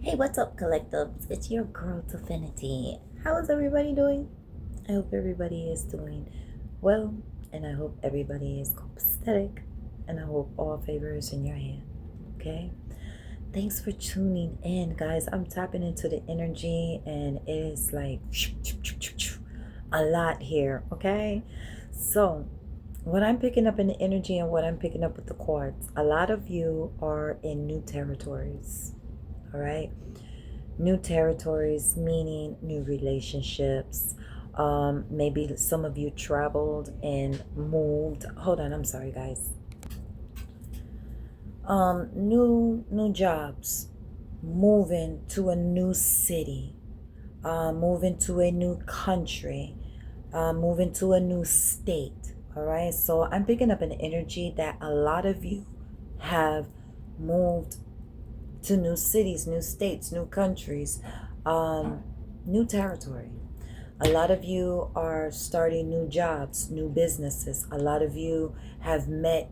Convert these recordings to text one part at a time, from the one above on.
Hey, what's up, collectives? It's your girl, Divinity. How is everybody doing? I hope everybody is doing well, and I hope everybody is copacetic, and I hope all favor is in your hand. Okay? Thanks for tuning in, guys. I'm tapping into the energy, and it is like a lot here. Okay? So, what I'm picking up in the energy and what I'm picking up with the cards, a lot of you are in new territories. All right? New territories, meaning new relationships. Maybe some of you traveled and moved. Hold on, I'm sorry, guys. New jobs, moving to a new city, moving to a new country, moving to a new state. All right, so I'm picking up an energy that a lot of you have moved to new cities, new states, new countries, new territory. A lot of you are starting new jobs, new businesses. A lot of you have met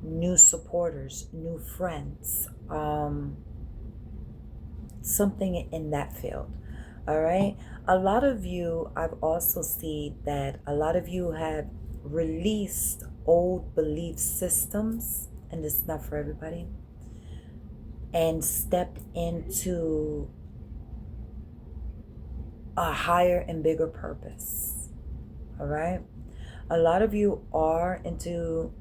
new supporters, new friends, something in that field. All right. A lot of you, I've also seen that a lot of you have released old belief systems, and this is not for everybody, and stepped into a higher and bigger purpose. All right. A lot of you are into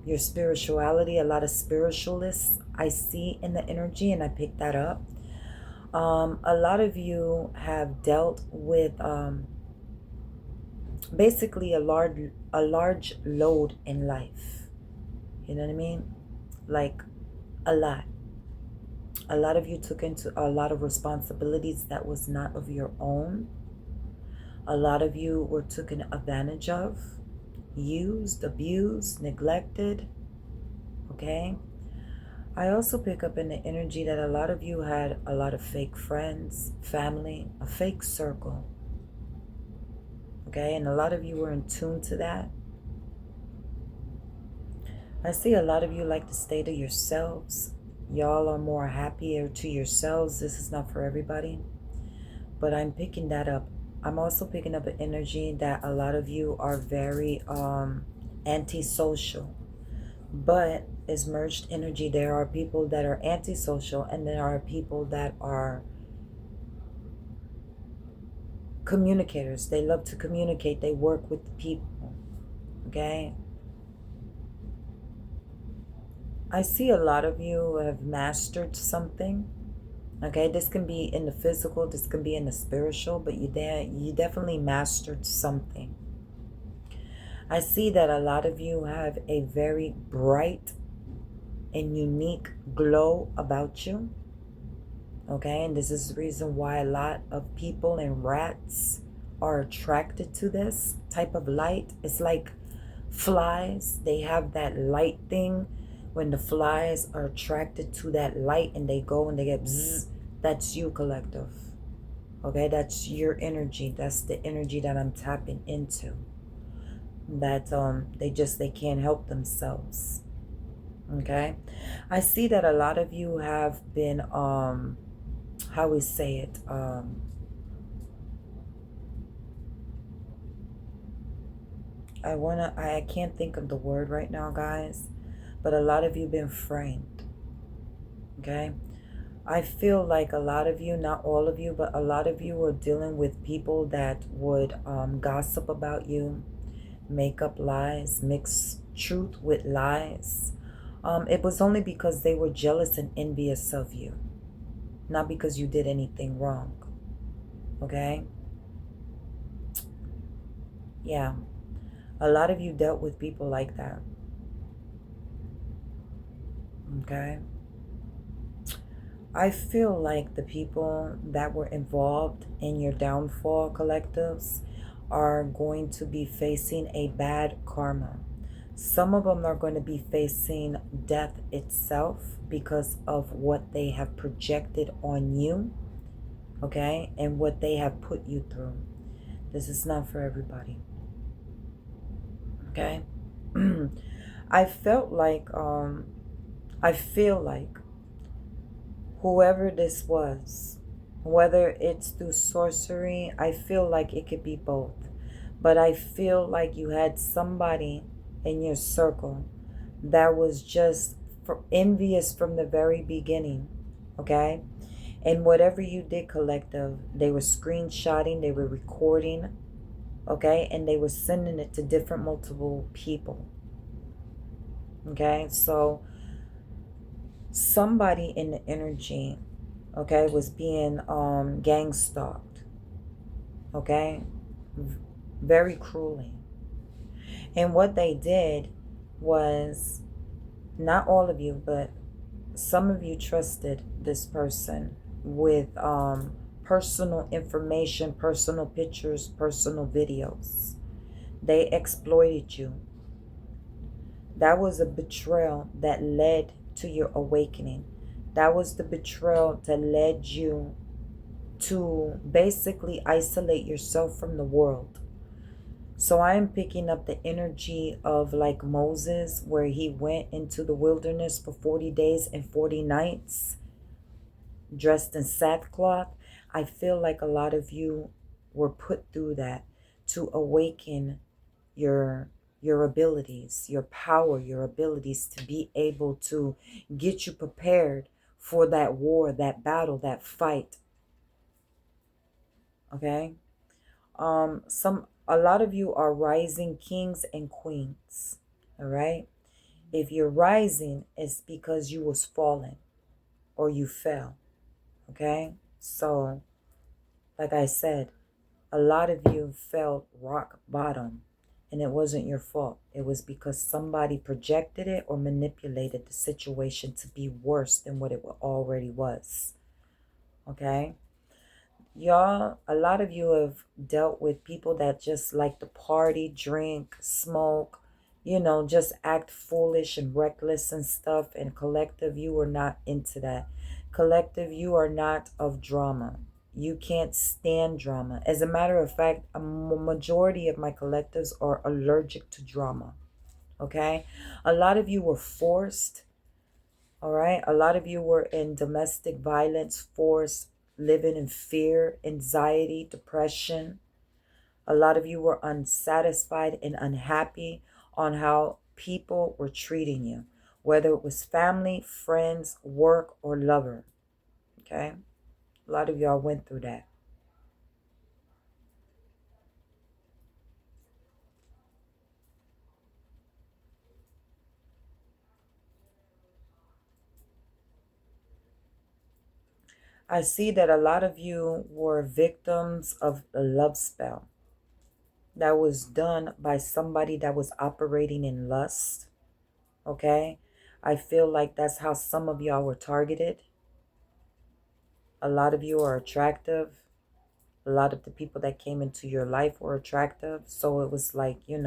your spirituality. A lot of spiritualists I see in the energy, and I picked that up. A lot of you have dealt with basically a large load in life. You know what I mean? Like a lot. A lot of you took into a lot of responsibilities that was not of your own. A lot of you were taken advantage of, used, abused, neglected. Okay? I also pick up in the energy that a lot of you had a lot of fake friends, family, a fake circle. Okay? And a lot of you were in tune to that. I see a lot of you like to stay to yourselves. Y'all are more happier to yourselves. This is not for everybody. But I'm picking that up. I'm also picking up an energy that a lot of you are very antisocial. But as merged energy, there are people that are antisocial, and there are people that are communicators. They love to communicate. They work with people. Okay? I see a lot of you have mastered something. Okay, this can be in the physical, this can be in the spiritual, but you definitely mastered something. I see that a lot of you have a very bright and unique glow about you. Okay, and this is the reason why a lot of people and rats are attracted to this type of light. It's like flies, they have that light thing. When the flies are attracted to that light and they go and they get bzzz, that's you, collective. Okay, that's your energy. That's the energy that I'm tapping into. That they can't help themselves. Okay, I see that a lot of you have been how we say it, I can't think of the word right now, guys, but a lot of you been framed. Okay, I feel like a lot of you, not all of you, but a lot of you are dealing with people that would gossip about you, make up lies, mix truth with lies. It was only because they were jealous and envious of you, not because you did anything wrong. Okay? Yeah. A lot of you dealt with people like that. Okay? I feel like the people that were involved in your downfall, collectives, are going to be facing a bad karma. Some of them are going to be facing death itself because of what they have projected on you, okay, and what they have put you through. This is not for everybody, okay? I feel like whoever this was, whether it's through sorcery, I feel like it could be both. But I feel like you had somebody in your circle that was just envious from the very beginning, okay? And whatever you did, collective, they were screenshotting, they were recording, okay? And they were sending it to different multiple people, okay? So somebody in the energy, okay, was being gang stalked, okay, very cruelly. And what they did was, not all of you, but some of you trusted this person with personal information, personal pictures, personal videos. They exploited you. That was a betrayal that led to your awakening. That was the betrayal that led you to basically isolate yourself from the world. So I am picking up the energy of like Moses, where he went into the wilderness for 40 days and 40 nights dressed in sackcloth. I feel like a lot of you were put through that to awaken your abilities, your power, your abilities to be able to get you prepared for that war, that battle, that fight. Okay? A lot of you are rising kings and queens. All right? If you're rising, it's because you was fallen or you fell. Okay? So, like I said, a lot of you felt rock bottom, and it wasn't your fault. It was because somebody projected it or manipulated the situation to be worse than what it already was. Okay? Y'all, a lot of you have dealt with people that just like to party, drink, smoke, just act foolish and reckless and stuff. And collective, you are not into that. Collective, you are not of drama. You can't stand drama. As a matter of fact, a majority of my collectives are allergic to drama. Okay? A lot of you were forced. All right? A lot of you were in domestic violence, forced, living in fear, anxiety, depression. A lot of you were unsatisfied and unhappy on how people were treating you, whether it was family, friends, work, or lover. Okay? A lot of y'all went through that. I see that a lot of you were victims of a love spell that was done by somebody that was operating in lust. Okay? I feel like that's how some of y'all were targeted. A lot of you are attractive. A lot of the people that came into your life were attractive. So it was like, it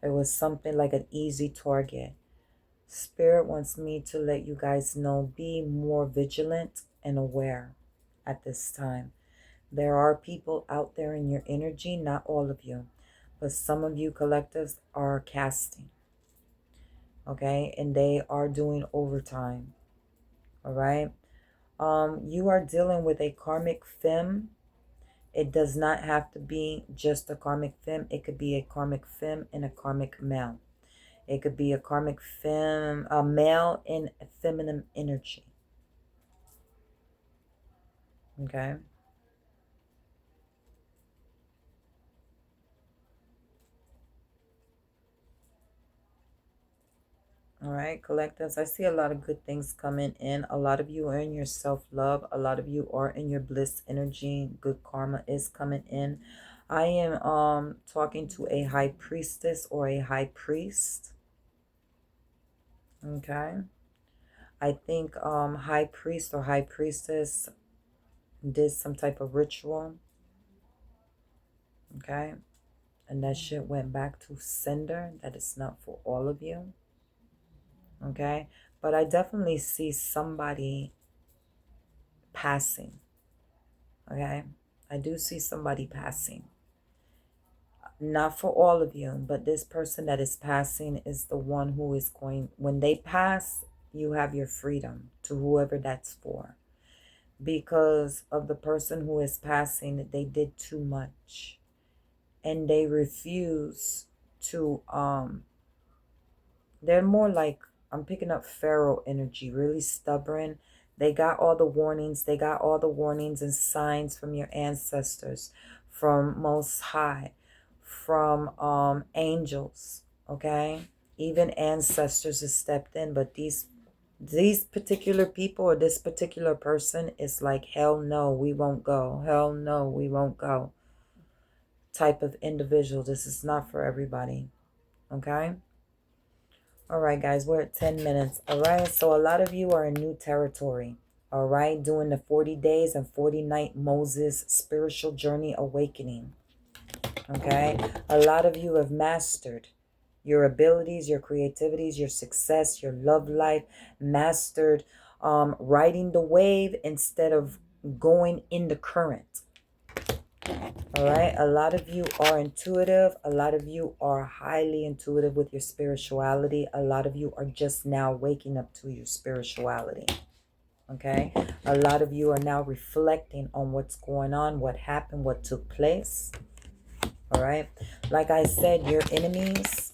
was something like an easy target. Spirit wants me to let you guys know, be more vigilant and aware at this time. There are people out there in your energy, not all of you, but some of you collectives are casting. Okay? And they are doing overtime. All right? You are dealing with a karmic femme. It does not have to be just a karmic femme. It could be a karmic femme and a karmic male. It could be a karmic femme, a male in feminine energy. Okay. All right, collectives. I see a lot of good things coming in. A lot of you are in your self-love. A lot of you are in your bliss energy. Good karma is coming in. I am talking to a high priestess or a high priest. Okay. I think high priest or high priestess did some type of ritual. Okay. And that shit went back to sender. That is not for all of you. Okay. But I definitely see somebody passing. Okay. I do see somebody passing. Not for all of you, but this person that is passing is the one who is going, when they pass, you have your freedom, to whoever that's for. Because of the person who is passing, they did too much. And they refuse to, they're more like, I'm picking up Pharaoh energy, really stubborn. They got all the warnings. They got all the warnings and signs from your ancestors, from Most High, from angels, okay? Even ancestors have stepped in, but these particular people, or this particular person, is like, hell no, we won't go. Hell no, we won't go. Type of individual. This is not for everybody, okay? All right, guys, we're at 10 minutes. All right, so a lot of you are in new territory. All right, doing the 40 days and 40 night Moses spiritual journey awakening. Okay, a lot of you have mastered your abilities, your creativities, your success, your love life, mastered riding the wave instead of going in the current. All right, a lot of you are intuitive. A lot of you are highly intuitive with your spirituality. A lot of you are just now waking up to your spirituality. Okay, a lot of you are now reflecting on what's going on, what happened, what took place. All right, like I said, your enemies,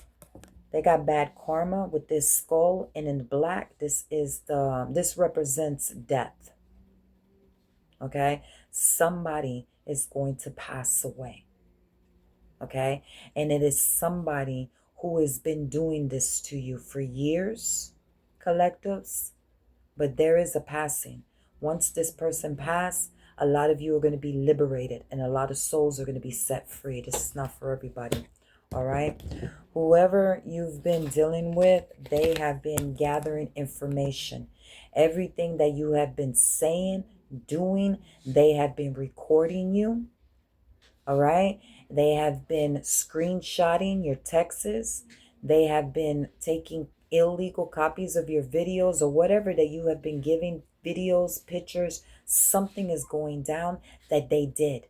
they got bad karma with this skull, and in black, this represents death. Okay, somebody is going to pass away. Okay, and it is somebody who has been doing this to you for years, collectives, but there is a passing. Once this person passes, a lot of you are going to be liberated, and a lot of souls are going to be set free. This is not for everybody. All right, whoever you've been dealing with, they have been gathering information. Everything that you have been saying, doing, they have been recording you. All right, they have been screenshotting your texts. They have been taking illegal copies of your videos, or whatever that you have been giving, videos, pictures. Something is going down that they did,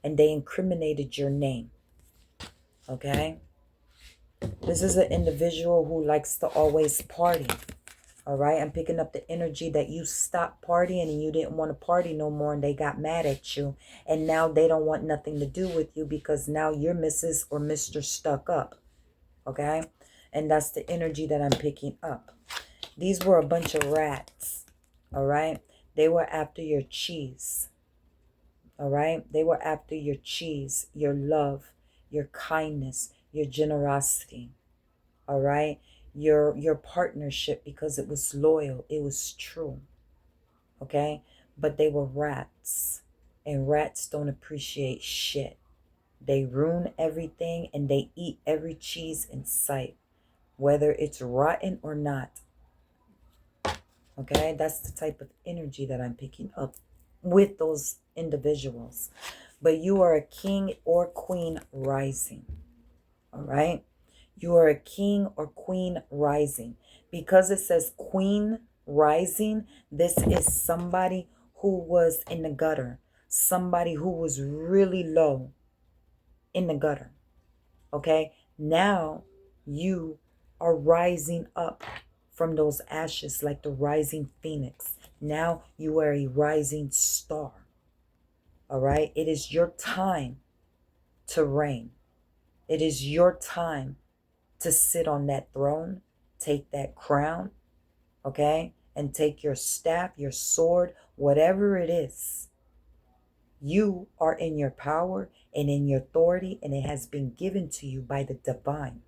and they incriminated your name. Okay, this is an individual who likes to always party. All right, I'm picking up the energy that you stopped partying and you didn't want to party no more, and they got mad at you, and now they don't want nothing to do with you because now you're Mrs. or Mr. Stuck Up. Okay, and that's the energy that I'm picking up. These were a bunch of rats. All right, they were after your cheese. All right, they were after your cheese, your love, your kindness, your generosity. All right, your partnership, because it was loyal, it was true. Okay, but they were rats, and rats don't appreciate shit. They ruin everything, and they eat every cheese in sight, whether it's rotten or not. Okay, that's the type of energy that I'm picking up with those individuals. But you are a king or queen rising. All right, you are a king or queen rising. Because it says queen rising, this is somebody who was in the gutter, somebody who was really low in the gutter. Okay, now you are rising up from those ashes like the rising phoenix. Now you are a rising star. All right, it is your time to reign. It is your time to sit on that throne, take that crown, okay? And take your staff, your sword, whatever it is. You are in your power and in your authority, and it has been given to you by the divine.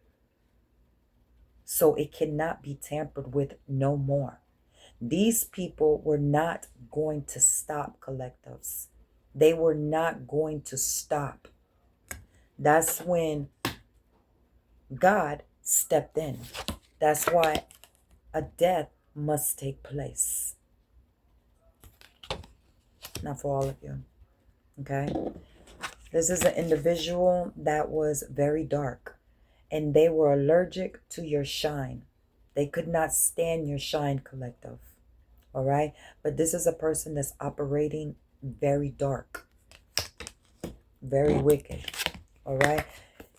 So it cannot be tampered with no more. These people were not going to stop, collectives. They were not going to stop. That's when God stepped in. That's why a death must take place. Not for all of you. Okay? This is an individual that was very dark, and they were allergic to your shine. They could not stand your shine, collective. All right? But this is a person that's operating very dark, very wicked. All right?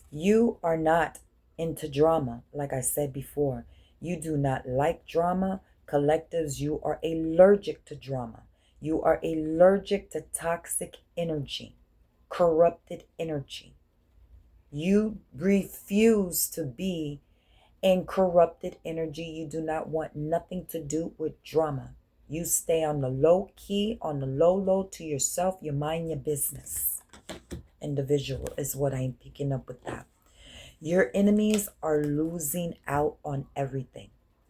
You are not into drama, like I said before. You do not like drama. Collectives, you are allergic to drama. You are allergic to toxic energy, corrupted energy. You refuse to be in corrupted energy. You do not want nothing to do with drama. You stay on the low key, on the low to yourself. You mind your business. Individual is what I'm picking up with that. Your enemies are losing out on everything.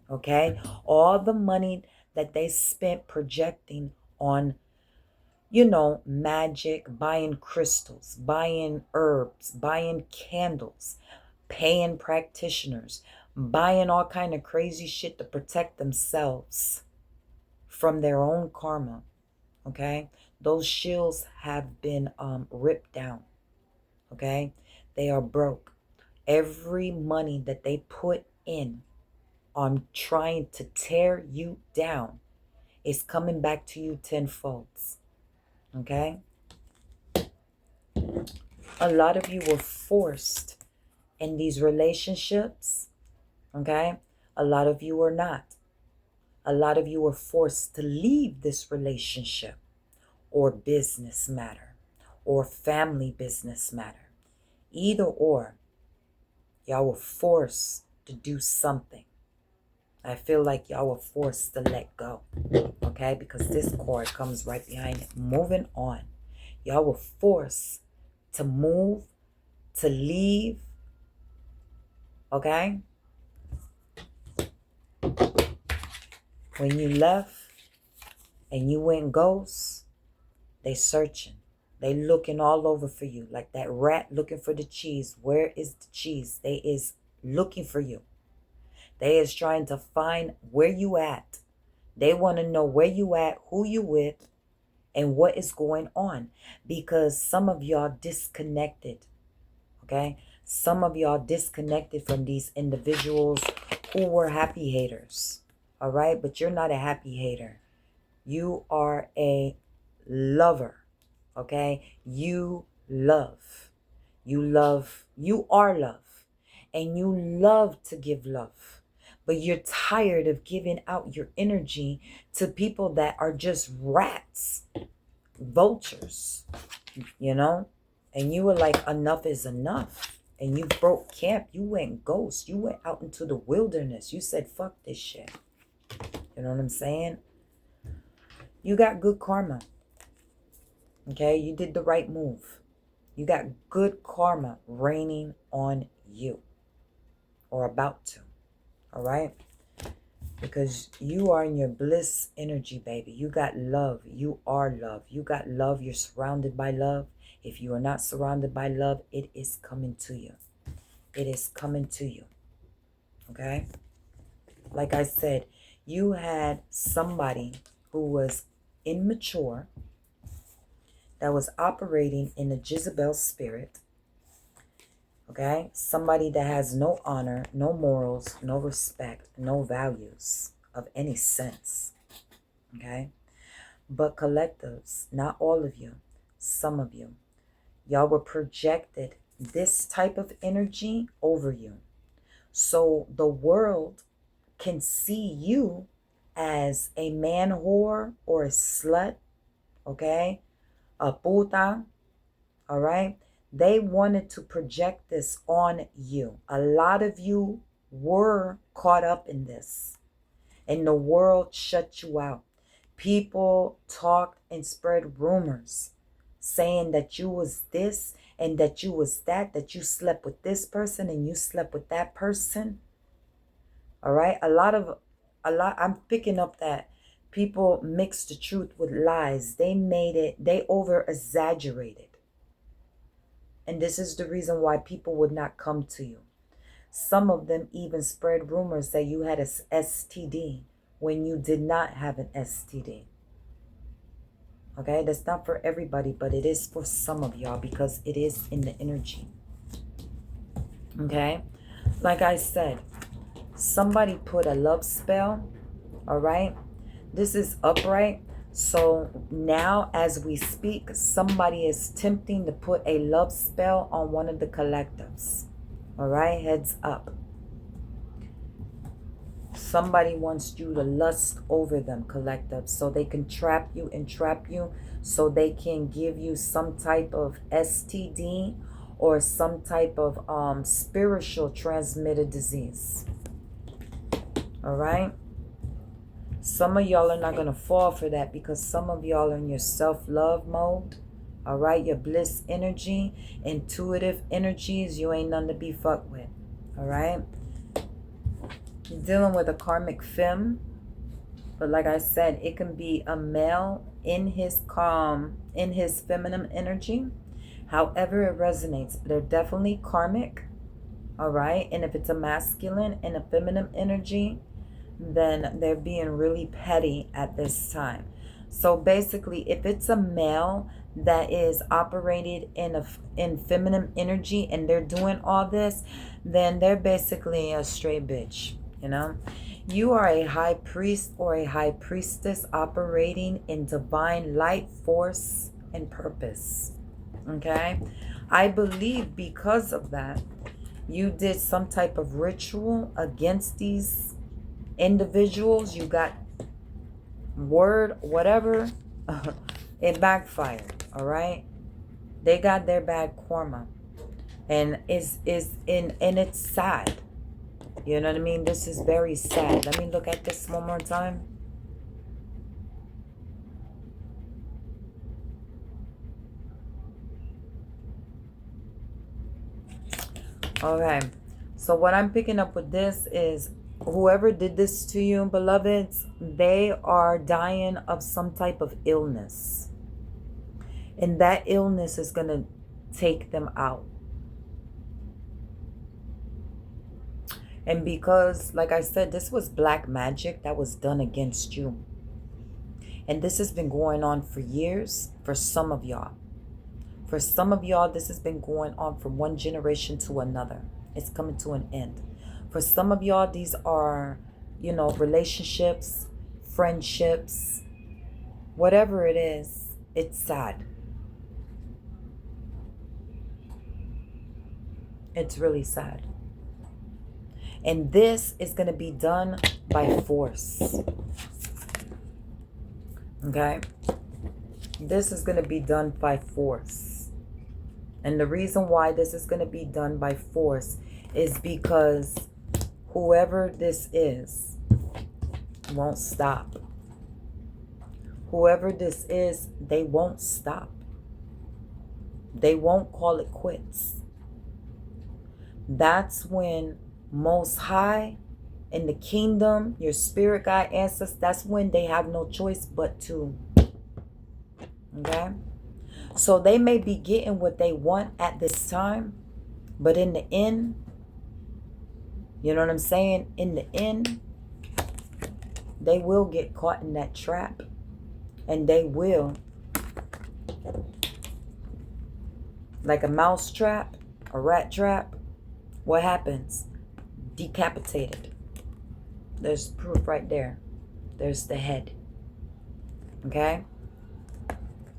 Okay? All the money that they spent projecting on, magic, buying crystals, buying herbs, buying candles, paying practitioners, buying all kind of crazy shit to protect themselves from their own karma. Okay? Those shields have been ripped down. Okay? They are broke. Every money that they put in on trying to tear you down is coming back to you tenfold. Okay? A lot of you were forced in these relationships. Okay? A lot of you are not. A lot of you were forced to leave this relationship or business matter or family business matter. Either or, y'all were forced to do something. I feel like y'all were forced to let go. Okay? Because this card comes right behind it. Moving on. Y'all were forced to move, to leave. Okay? When you left and you went ghost, they searching. They looking all over for you. Like that rat looking for the cheese. Where is the cheese? They is looking for you. They is trying to find where you at. They want to know where you at, who you with, and what is going on. Because some of y'all disconnected. Okay? Some of y'all disconnected from these individuals who were happy haters. All right? But you're not a happy hater. You are a lover. Okay? You love. You love. You are love. And you love to give love. But you're tired of giving out your energy to people that are just rats, vultures, And you were like, enough is enough. And you broke camp. You went ghost. You went out into the wilderness. You said, fuck this shit. You know what I'm saying? You got good karma. Okay? You did the right move. You got good karma raining on you. Or about to. All right? Because you are in your bliss energy, baby. You got love. You are love. You got love. You're surrounded by love. If you are not surrounded by love, it is coming to you. It is coming to you. Okay? Like I said, you had somebody who was immature, that was operating in a Jezebel spirit. Okay? Somebody that has no honor, no morals, no respect, no values of any sense. Okay? But collectives, not all of you, some of you, y'all were projected this type of energy over you. So the world can see you as a man whore or a slut. Okay? A puta. All right? They wanted to project this on you. A lot of you were caught up in this. And the world shut you out. People talked and spread rumors saying that you was this and that you was that you slept with this person and you slept with that person. All right? I'm picking up that people mix the truth with lies. They over exaggerated. And this is the reason why people would not come to you. Some of them even spread rumors that you had an STD when you did not have an STD. Okay, that's not for everybody, but it is for some of y'all because it is in the energy. Okay, like I said, somebody put a love spell. All right, this is upright. So now as we speak, somebody is attempting to put a love spell on one of the collectives. All right, heads up. Somebody wants you to lust over them, collective, so they can trap you and trap you, so they can give you some type of STD or some type of spiritual transmitted disease. All right? Some of y'all are not going to fall for that, because some of y'all are in your self-love mode. All right? Your bliss energy, intuitive energies, you ain't none to be fucked with. All right? You're dealing with a karmic femme. But like I said, it can be a male in his feminine energy. However it resonates. They're definitely karmic. All right? And if it's a masculine and a feminine energy, then they're being really petty at this time. So basically, if it's a male that is operated in feminine energy and they're doing all this, then they're basically a straight bitch, you know? You are a high priest or a high priestess operating in divine light, force, and purpose. Okay? I believe because of that, you did some type of ritual against these individuals. You got word, whatever. It backfired. All right? They got their bad karma. And it's sad. You know what I mean? This is very sad. Let me look at this one more time. Okay. So what I'm picking up with this is whoever did this to you, beloveds, they are dying of some type of illness. And that illness is going to take them out. And because, like I said, this was black magic that was done against you. And this has been going on for years for some of y'all. For some of y'all, this has been going on from one generation to another. It's coming to an end. For some of y'all, these are, you know, relationships, friendships, whatever it is, it's sad. It's really sad. And this is going to be done by force. Okay? This is going to be done by force. And the reason why this is going to be done by force is because whoever this is won't stop. Whoever this is, they won't stop. They won't call it quits. That's when Most High in the kingdom, your spirit guide ancestors, that's when they have no choice but to. Okay? So they may be getting what they want at this time, but in the end, you know what I'm saying? In the end, they will get caught in that trap. And they will, like a mouse trap, a rat trap, what happens? Decapitated. There's proof right there. There's the head. Okay?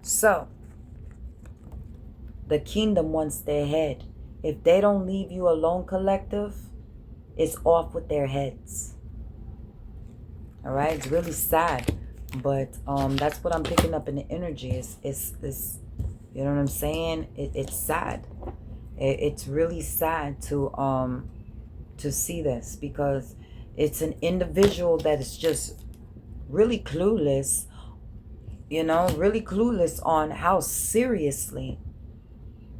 So, the kingdom wants their head. If they don't leave you alone, collective, it's off with their heads. All right? It's really sad. But that's what I'm picking up in the energy. It's you know what I'm saying? It's sad. It's really sad to see this, because it's an individual that is just really clueless, you know, really clueless on how seriously,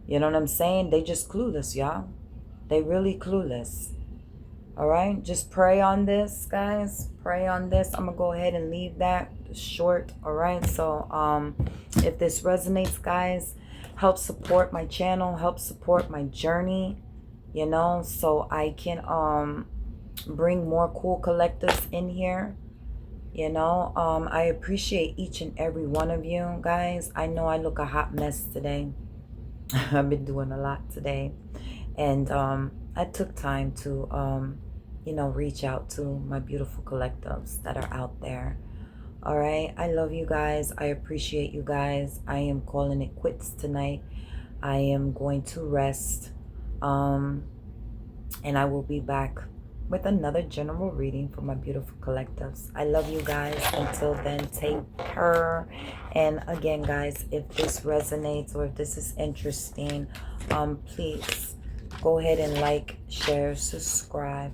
you know what I'm saying? They just clueless, y'all. They really clueless. All right, just pray on this, guys. Pray on this. I'm gonna go ahead and leave that short. All right, so if this resonates, guys, help support my channel, help support my journey, you know, so I can bring more cool collectives in here. You know, I appreciate each and every one of you guys. I know I look a hot mess today. I've been doing a lot today, and I took time to you know, reach out to my beautiful collectives that are out there. All right, I love you guys. I appreciate you guys. I am calling it quits tonight. I am going to rest, and I will be back with another general reading for my beautiful collectives. I love you guys. Until then, take care. And again, guys, if this resonates or if this is interesting, please go ahead and like, share, subscribe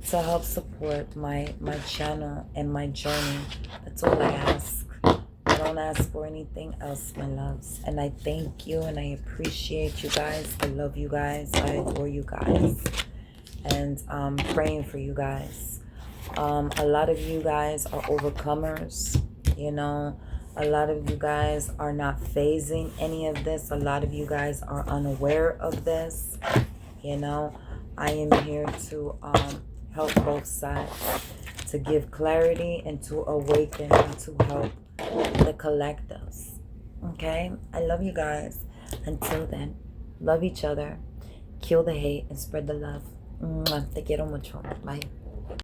to help support my channel and my journey. That's all I ask. I don't ask for anything else, my loves. And I thank you and I appreciate you guys. I love you guys. I adore you guys. And I'm praying for you guys. A lot of you guys are overcomers. You know, a lot of you guys are not phasing any of this. A lot of you guys are unaware of this. You know, I am here to help both sides, to give clarity and to awaken and to help the collectives. Okay? I love you guys. Until then, love each other, kill the hate, and spread the love. Te quiero mucho. Bye.